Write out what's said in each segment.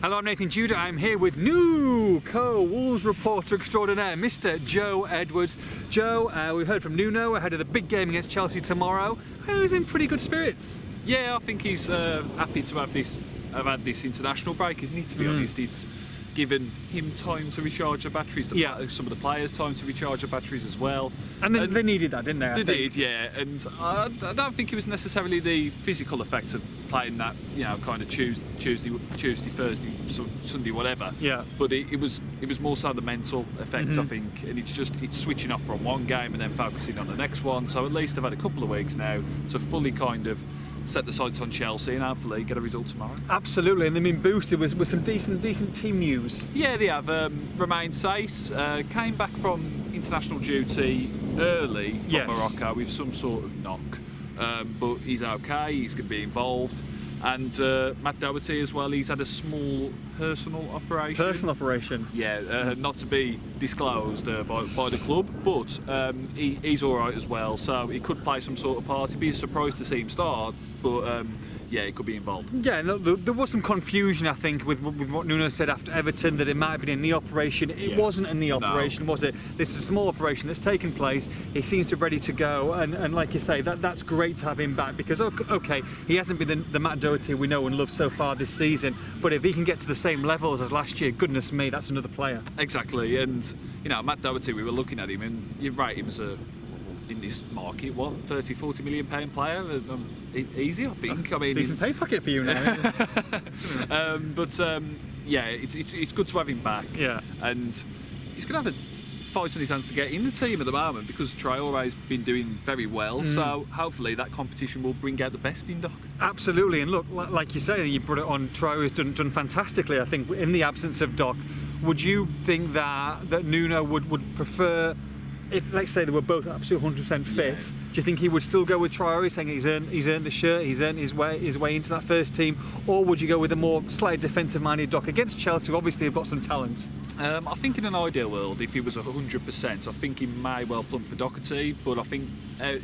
Hello, I'm Nathan Judah. I'm here with new co-Wolves reporter extraordinaire, Mr. Joe Edwards. Joe, we heard from Nuno ahead of the big game against Chelsea tomorrow. He's in pretty good spirits. Yeah, I think he's happy to have had this international break, isn't he? To be honest, it's given him time to recharge the batteries. Some of the players time to recharge the batteries as well. And they needed that, didn't they? They did, yeah. And I don't think it was necessarily the physical effects of playing that, kind of Tuesday, Thursday, Sunday, whatever. Yeah. But it was more so the mental effect, I think. And it's switching off from one game and then focusing on the next one. So at least they've had a couple of weeks now to fully kind of set the sights on Chelsea and hopefully get a result tomorrow. Absolutely, and they've been boosted with some decent team news. Yeah, they have. Romain Saiss came back from international duty early from Morocco with some sort of knock, but he's okay, he's going to be involved. And Matt Doherty as well, he's had a small personal operation. Yeah, not to be disclosed by the club, but he's alright as well, so he could play some sort of part. It'd be a surprise to see him start, but he could be involved. Yeah, no, there was some confusion, I think, with what Nuno said after Everton, that it might have been a knee operation. It wasn't a knee operation, was it? This is a small operation that's taken place. He seems to be ready to go, and like you say, that's great to have him back, because, okay, he hasn't been the Matt Doherty we know and love so far this season, but if he can get to the same levels as last year, goodness me, that's another player. Exactly, and, Matt Doherty, we were looking at him, and you rate him as in this market, 30-40 million pound player, easy, I think. I mean, decent pay packet for you now. It's good to have him back. Yeah, and he's going to have a fight on his hands to get in the team at the moment, because Traore's been doing very well. So hopefully that competition will bring out the best in Doc. Absolutely, and look, like you say, you brought it on. Traore's done fantastically. I think in the absence of Doc, would you think that Nuno would prefer? If, let's say, they were both absolutely 100% fit, do you think he would still go with Traore, saying he's earned the shirt, he's earned his way into that first team, or would you go with a more slightly defensive-minded Doc against Chelsea, who obviously have got some talent? I think in an ideal world, if he was 100%, I think he may well plump for Doherty, but I think,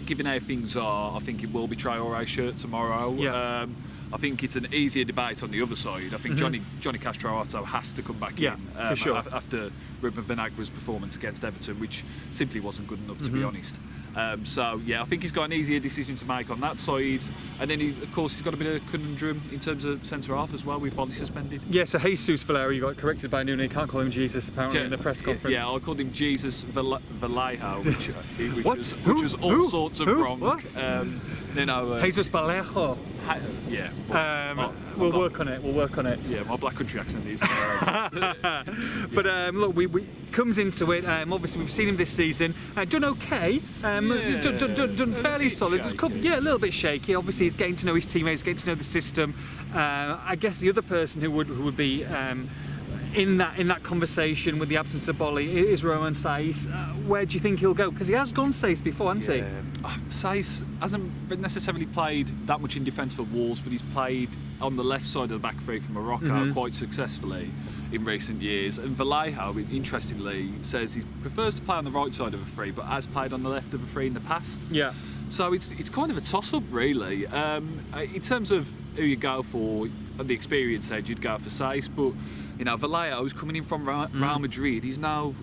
given how things are, I think it will be Traore's shirt tomorrow. Yeah. I think it's an easier debate on the other side. I think Johnny Castro-Otto has to come back in for sure. After Ruben Vinagra's performance against Everton, which simply wasn't good enough, to be honest. I think he's got an easier decision to make on that side. And then, of course, he's got a bit of a conundrum in terms of centre-half as well, with Bolly suspended. Yeah, so Jesus Vallejo got corrected by Nuno. You can't call him Jesus, apparently, in the press conference. Yeah, I called him Jesus Vallejo, which was all sorts of wrong. What? Jesus Vallejo. We'll work on it. Yeah, my Black Country accent is. But look, we comes into it. Obviously, we've seen him this season. Done okay. Done fairly solid. A little bit shaky. Obviously, he's getting to know his teammates, getting to know the system. I guess the other person who would be in that conversation with the absence of Bolly is Romain Saiss. Where do you think he'll go? Because he has gone Saiss before, hasn't he? Saiss hasn't necessarily played that much in defence for Wolves, but he's played on the left side of the back three for Morocco quite successfully in recent years. And Vallejo, interestingly, says he prefers to play on the right side of a three, but has played on the left of a three in the past. Yeah. So it's kind of a toss-up, really. In terms of who you go for, at the experience edge, you'd go for Saiss, but Vallejo's coming in from Real Madrid. He's now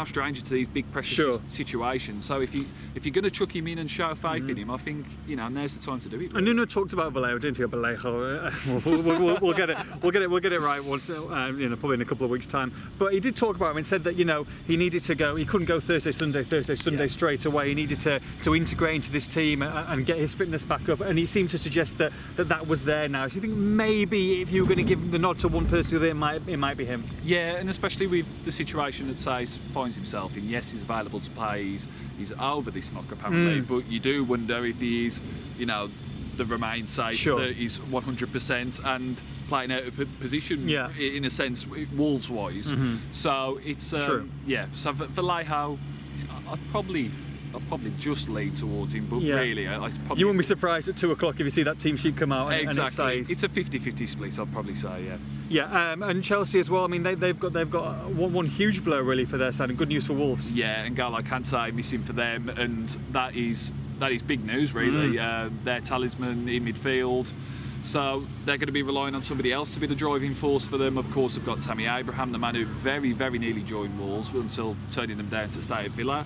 stranger to these big pressure situations. So if you're going to chuck him in and show faith in him, I think now's the time to do it. And Nuno talked about Vallejo, didn't he? Vallejo. We'll get it right once, probably in a couple of weeks' time. But he did talk about him and said that he needed to go. He couldn't go Thursday, Sunday straight away. He needed to integrate into this team and get his fitness back up. And he seemed to suggest that was there now. So you think maybe if you were going to give the nod to one person, it might be him? Yeah, and especially with the situation that Saiss finds himself in. Yes, he's available to play. He's over this knock apparently, but you do wonder if he is, the Romain Saiss that is 100% and playing out of position in a sense, Wolves-wise. So it's true. So for Vallejo, I'd probably just lean towards him, but really, I probably... You wouldn't be surprised at 2 o'clock if you see that team sheet come out. Exactly. And it's a 50-50 split, I'd probably say, yeah. Yeah, and Chelsea as well. I mean, they've got one huge blow really for their side, and good news for Wolves. Yeah, and N'Golo Kante missing for them, and that is big news really. Their talisman in midfield. So they're going to be relying on somebody else to be the driving force for them. Of course, they've got Tammy Abraham, the man who very, very nearly joined Wolves until turning them down to stay at Villa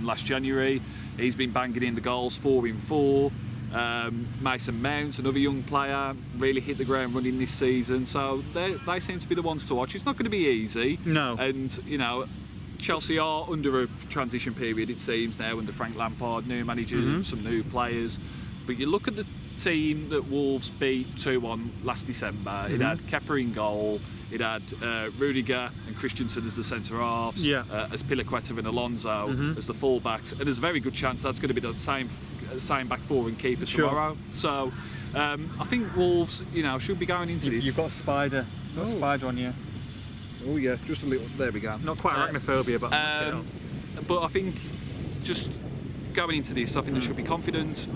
last January. He's been banging in the goals, 4 in 4. Mason Mount, another young player, really hit the ground running this season. So they seem to be the ones to watch. It's not going to be easy. No. And, you know, Chelsea are under a transition period, it seems, now under Frank Lampard, new manager, some new players. But you look at the team that Wolves beat 2-1 last December. It had Kepa in goal. It had Rudiger and Christensen as the centre halves, as Piliqueta and Alonso as the full-backs. And there's a very good chance that's going to be the same back four and keeper tomorrow. So I think Wolves, you know, should be going into this. You've got a spider. Got a spider on you. Oh yeah, just a little. There we go. Not quite arachnophobia, but but I think just going into this, I think they should be confident,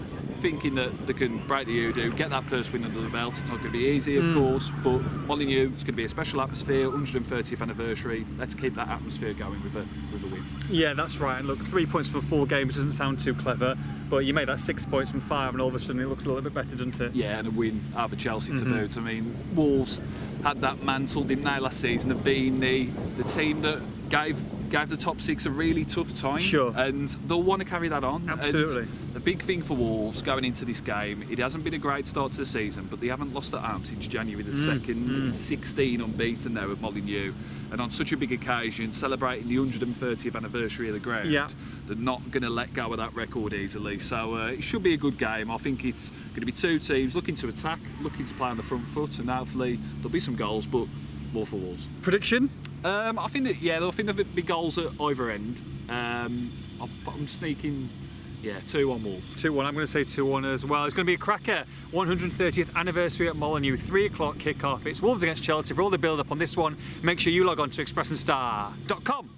thinking that they can break the hoodoo, get that first win under the belt. It's not going to be easy, of course, but Molineux, it's going to be a special atmosphere, 130th anniversary. Let's keep that atmosphere going with a win. Yeah, that's right. And look, 3 points from 4 games doesn't sound too clever, but you made that 6 points from 5, and all of a sudden it looks a little bit better, doesn't it? Yeah, and a win over Chelsea to boot. I mean, Wolves had that mantle, didn't they, last season of being the team that gave the top 6 a really tough time. Sure. And they'll want to carry that on. Absolutely. And the big thing for Wolves going into this game, it hasn't been a great start to the season, but they haven't lost at home since January the 2nd. It's 16 unbeaten now at Molineux. And on such a big occasion, celebrating the 130th anniversary of the ground, they're not going to let go of that record easily. So it should be a good game. I think it's going to be 2 teams looking to attack, looking to play on the front foot, and hopefully there'll be some goals, but more for Wolves. Prediction? I think that I think there'll be goals at either end. I'm sneaking, 2-1 Wolves. 2-1. I'm going to say 2-1 as well. It's going to be a cracker. 130th anniversary at Molineux, 3 o'clock kick-off. It's Wolves against Chelsea. For all the build-up on this one, make sure you log on to expressandstar.com.